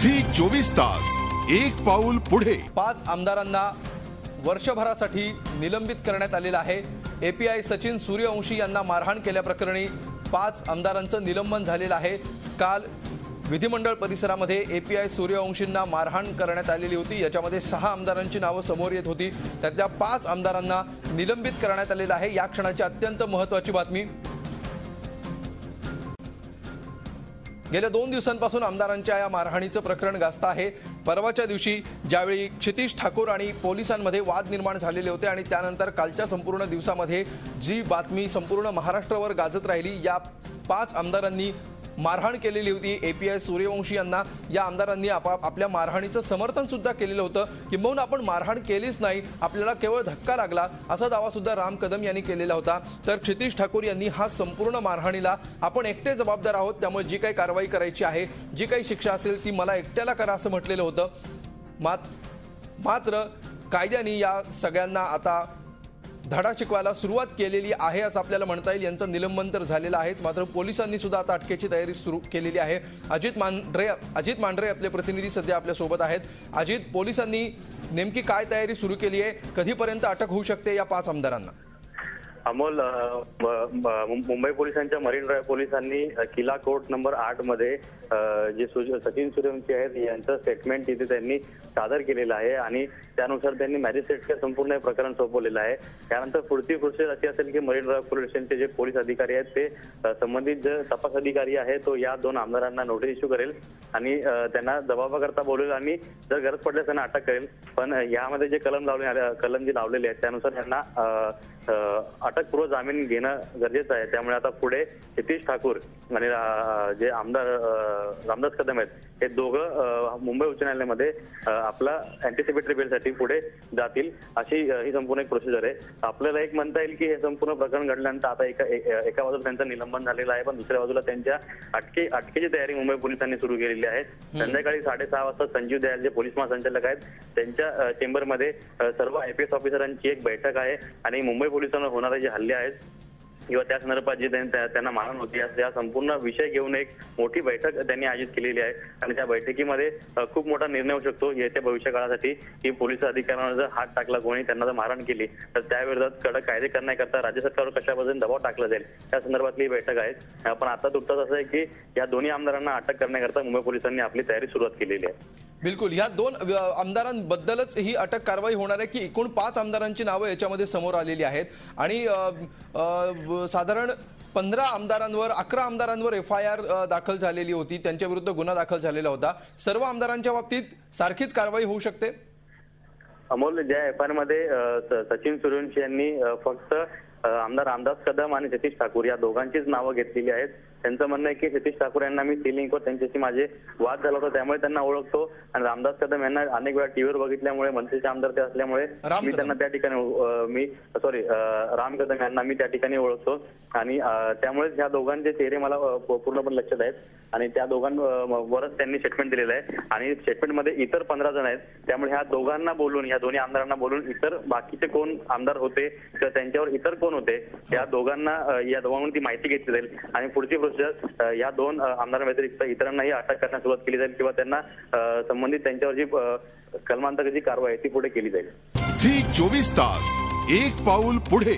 Zee 24 तास एक पाऊल पुढे। 5 आमदारांना वर्षभरासाठी निलंबित करण्यात आलेलं आहे। एपीआय सचिन सूर्यवंशी यांना मारहाण केल्याप्रकरणी 5 आमदारांचं निलंबन झालेलं आहे। काल विधिमंडळ परिसरामध्ये एपीआय सूर्यवंशींना मारहाण करण्यात आलेली होती। याच्यामध्ये 6 आमदारांची नावं समोर येत होती, त्यातल्या 5 आमदारांना निलंबित करण्यात आलेलं आहे। या क्षणाची अत्यंत महत्त्वाची बातमी, गेल्या 2 दिवसांपासून आमदारांच्या या मारहाणीचं प्रकरण गाजत आहे। परवाच्या दिवशी ज्यावेळी क्षितिज ठाकूर आणि पोलिसांमध्ये वाद निर्माण झालेले होते आणि त्यानंतर कालच्या संपूर्ण दिवसामध्ये जी बातमी संपूर्ण महाराष्ट्रावर गाजत राहिली, या 5 आमदारांनी मारहाण केलेली होती एपीआय सूर्यवंशी यांना। या आमदारांनी आपल्या मारहाणीचं समर्थन सुद्धा केलेलं होतं, किंबहुना आपण मारहाण केलीच नाही, आपल्याला केवळ धक्का लागला, असा दावा सुद्धा राम कदम यांनी केलेला होता। तर क्षितिज ठाकूर यांनी हा संपूर्ण मारहाणीला आपण एकटे जबाबदार आहोत, त्यामुळे जी काही कारवाई करायची आहे, जी काही शिक्षा असेल ती मला एकट्याला करा असं म्हटलेलं होतं। मात्र कायद्याने या सगळ्यांना आता धडा शिकवायला सुरुवात केलेली आहे असं आपल्याला म्हणता येईल। यांचं निलंबन तर झालेलं आहेच, मात्र पोलिसांनी सुद्धा आता अटकेची तयारी सुरू केलेली आहे। अजित मांढरे आपले प्रतिनिधी सध्या आपल्या सोबत आहेत। अजित, पोलिसांनी नेमकी काय तयारी सुरू केली आहे, कधीपर्यंत अटक होऊ शकते या 5 आमदारांना? अमोल, मुंबई पोलिसांच्या मरीन ड्राईव्ह पोलिसांनी किला कोर्ट नंबर 8 मध्ये जे सचिन सूर्यवंशी आहेत यांचं स्टेटमेंट तिथे त्यांनी सादर केलेलं आहे आणि त्यानुसार त्यांनी मॅजिस्ट्रेटचे संपूर्ण प्रकरण सोपवलेलं आहे। त्यानंतर पुढची प्रोसेस अशी असेल की मरीन ड्राईव्ह पोलीस स्टेशनचे जे पोलीस अधिकारी आहेत ते संबंधित जे तपास अधिकारी आहे तो या 2 आमदारांना नोटीस इश्यू करेल आणि त्यांना जबाबाकरता बोलेल आणि जर गरज पडल्यास त्यांना अटक करेल। पण यामध्ये जे कलम जे लावलेले आहेत त्यानुसार त्यांना अटकपूर्व जामीन घेणं गरजेचं आहे। त्यामुळे आता पुढे क्षितिज ठाकूर आणि जे आमदार रामदास कदम आहेत हे दोघं मुंबई उच्च न्यायालयामध्ये आपला अँटिसिपेटरी बेलसाठी पुढे जातील, अशी ही संपूर्ण एक प्रोसिजर आहे। आपल्याला एक म्हणता येईल की हे संपूर्ण प्रकरण घडल्यानंतर आता एका बाजूला त्यांचं निलंबन झालेलं आहे, पण दुसऱ्या बाजूला त्यांच्या अटकेची तयारी मुंबई पोलिसांनी सुरू केलेली आहे। संध्याकाळी 6:30 वाजता संजीव दयाल जे पोलीस महासंचालक आहेत त्यांच्या चेंबरमध्ये सर्व आयपीएस ऑफिसरांची एक बैठक आहे आणि मुंबई पोलिसांवर होणारे जे हल्ले आहेत किंवा त्या संदर्भात जे त्यांना मारहाण होती या संपूर्ण विषय घेऊन एक मोठी बैठक त्यांनी आयोजित केलेली आहे आणि त्या बैठकीमध्ये खूप मोठा निर्णय होऊ शकतो येत्या भविष्य काळासाठी की पोलीस अधिकाऱ्यांना जर हात टाकला कोणी, त्यांना जर मारहाण केली तर त्याविरोधात कडक कायदे करण्याकरता राज्य सरकारवर कशा पद्धतीने दबाव टाकला जाईल त्या संदर्भातली बैठक आहे। पण आता तुर्तास असं आहे की या दोन्ही आमदारांना अटक करण्याकरता मुंबई पोलिसांनी आपली तयारी सुरुवात केलेली आहे। बिलकुल, या 2 आमदारांबद्दलच ही अटक कारवाई होणार आहे की एकूण 5 आमदारांची नावं याच्यामध्ये समोर आलेली आहेत आणि साधारण 15 आमदारांवर 11 आमदारांवर एफआयआर दाखल झालेली होती, त्यांच्या विरुद्ध गुन्हा दाखल झालेला होता। सर्व आमदारांच्या बाबतीत सारखीच कारवाई होऊ शकते? अमोल, ज्या एफआयआर मध्ये सचिन सूर्यवंशी यांनी फक्त आमदार रामदास कदम आणि क्षितिज ठाकूर या दोघांचीच नावं घेतलेली आहेत। त्यांचं म्हणणं आहे की क्षितिज ठाकूर यांना मी लिंकवर त्यांच्याशी माझे वाद झाला होता त्यामुळे त्यांना ओळखतो आणि रामदास कदम यांना अनेक वेळा टीव्हीवर बघितल्यामुळे मंत्रीचे आमदार ते असल्यामुळे मी त्यांना त्या ठिकाणी राम कदम यांना मी त्या ठिकाणी ओळखतो आणि त्यामुळे ह्या दोघांचे चेहरे मला पूर्णपणे लक्षात आहेत आणि त्या दोघांवरच त्यांनी स्टेटमेंट दिलेलं आहे आणि स्टेटमेंटमध्ये इतर 15 जण आहेत। त्यामुळे ह्या दोघांना बोलून, या दोन्ही आमदारांना बोलून इतर बाकीचे कोण आमदार होते किंवा त्यांच्यावर इतर कोण होते या दोघांकडून ती माहिती घेतली जाईल आणि पुढची प्रोसेस या 2 आमदारांव्यतिरिक्त इतरांनाही अटक करण्यास सुरुवात केली जाईल किंवा त्यांना संबंधित त्यांच्यावर जी कलमांतर्गत जी कारवाई आहे ती पुढे केली जाईल। झी 24 तास एक पाऊल पुढे।